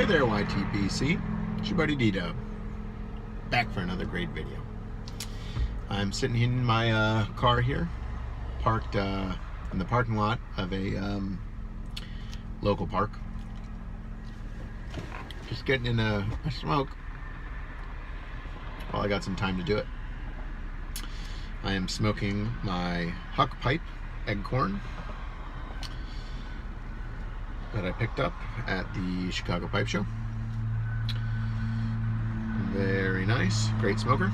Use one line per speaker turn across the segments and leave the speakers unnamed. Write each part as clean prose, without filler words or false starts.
there, Ytpc. It's your buddy D-Dub. Back for another great video. I'm sitting in my car here, parked in the parking lot of a local park. Just getting in a smoke while I got some time to do it. I am smoking my Huck Pipe egg corn that I picked up at the Chicago Pipe Show. Very nice, great smoker.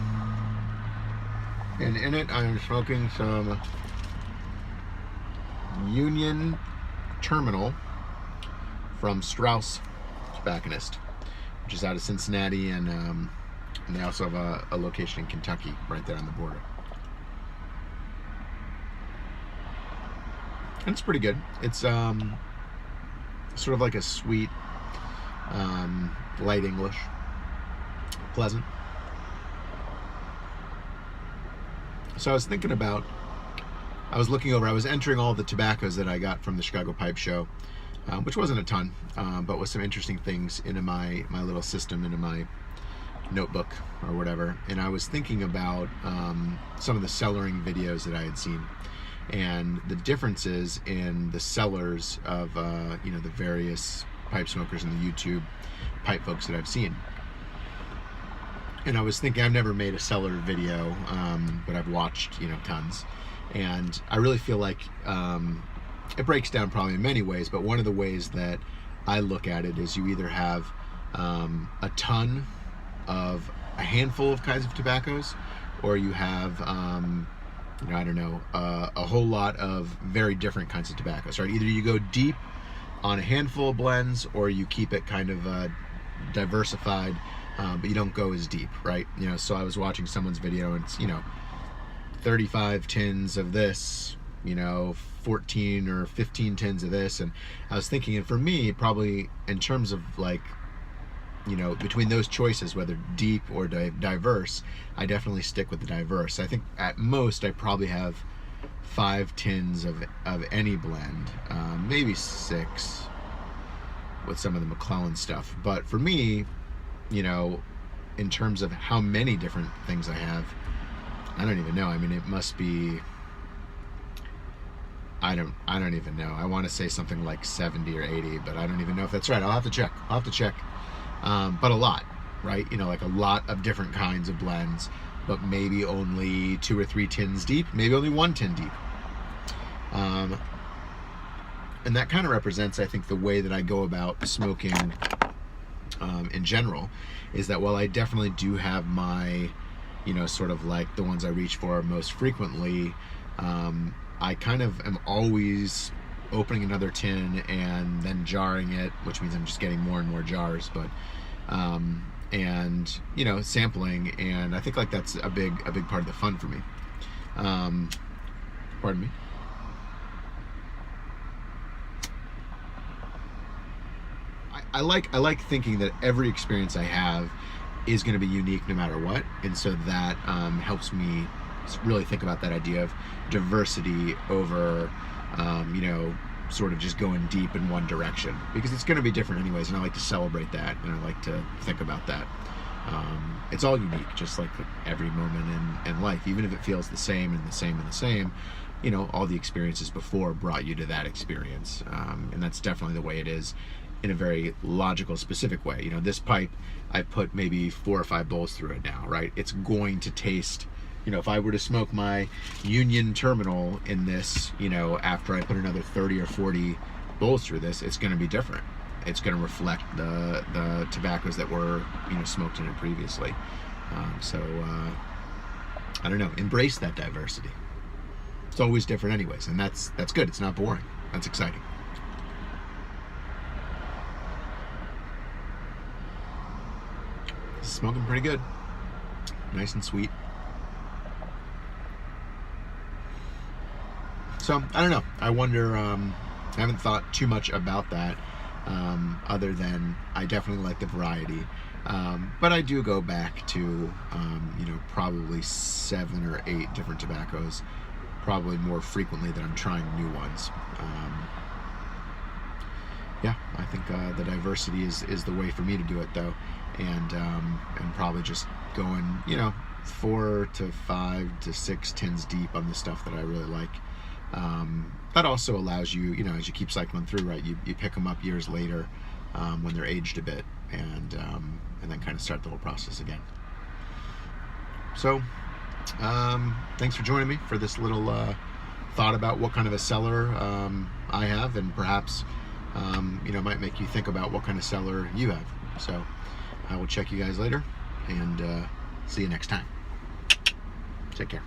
And in it, I'm smoking some Union Terminal from Strauss Tobacconist, which is out of Cincinnati, and they also have a location in Kentucky, right there on the border. And it's pretty good. It's sort of like a sweet, light English, pleasant. So I was thinking about, I was looking over, I was entering all the tobaccos that I got from the Chicago Pipe Show, which wasn't a ton, but with some interesting things into my little system, into my notebook or whatever. And I was thinking about some of the cellaring videos that I had seen, and the differences in the cellars of the various pipe smokers and the YouTube pipe folks that I've seen. And I was thinking, I've never made a cellar video, but I've watched tons, and I really feel like it breaks down probably in many ways, but one of the ways that I look at it is you either have a ton of a handful of kinds of tobaccos, or you have I don't know, a whole lot of very different kinds of tobaccos, right? Either you go deep on a handful of blends, or you keep it kind of diversified, but you don't go as deep, right? So I was watching someone's video, and it's 35 tins of this, 14 or 15 tins of this, and I was thinking, and for me, probably in terms of like, between those choices, whether deep or diverse, I definitely stick with the diverse. I think at most I probably have 5 tins of any blend, maybe 6 with some of the McClellan stuff. But for me, in terms of how many different things I have, I don't even know. I mean, it must be, I don't even know. I want to say something like 70 or 80, but I don't even know if that's right. I'll have to check. But a lot, right? Like a lot of different kinds of blends, but maybe only 2 or 3 tins deep, maybe only 1 tin deep. And that kind of represents, I think, the way that I go about smoking in general, is that while I definitely do have my, sort of like the ones I reach for most frequently, I kind of am always opening another tin and then jarring it, which means I'm just getting more and more jars, but and sampling, and I think like that's a big part of the fun for me. Pardon me. I like thinking that every experience I have is going to be unique no matter what, and so that helps me really think about that idea of diversity over sort of just going deep in one direction, because it's going to be different anyways, and I like to celebrate that, and I like to think about that. It's all unique, just like every moment in life, even if it feels the same and the same and the same. All the experiences before brought you to that experience, and that's definitely the way it is in a very logical, specific way. This pipe, I put maybe 4 or 5 bowls through it now, right? It's going to taste, if I were to smoke my Union Terminal in this, after I put another 30 or 40 bowls through this, it's going to be different. It's going to reflect the tobaccos that were, smoked in it previously. So I don't know, embrace that diversity. It's always different anyways, and that's good. It's not boring. That's exciting. Smoking pretty good. Nice and sweet. So, I don't know. I wonder, I haven't thought too much about that, other than I definitely like the variety. But I do go back to, probably 7 or 8 different tobaccos, probably more frequently than I'm trying new ones. yeah, I think the diversity is the way for me to do it, though, and probably just going, 4 to 5 to 6 tins deep on the stuff that I really like. That also allows you, as you keep cycling through, right, you pick them up years later when they're aged a bit, and then kind of start the whole process again. So thanks for joining me for this little thought about what kind of a cellar I have, and perhaps might make you think about what kind of cellar you have. So I will check you guys later, and see you next time. Take care.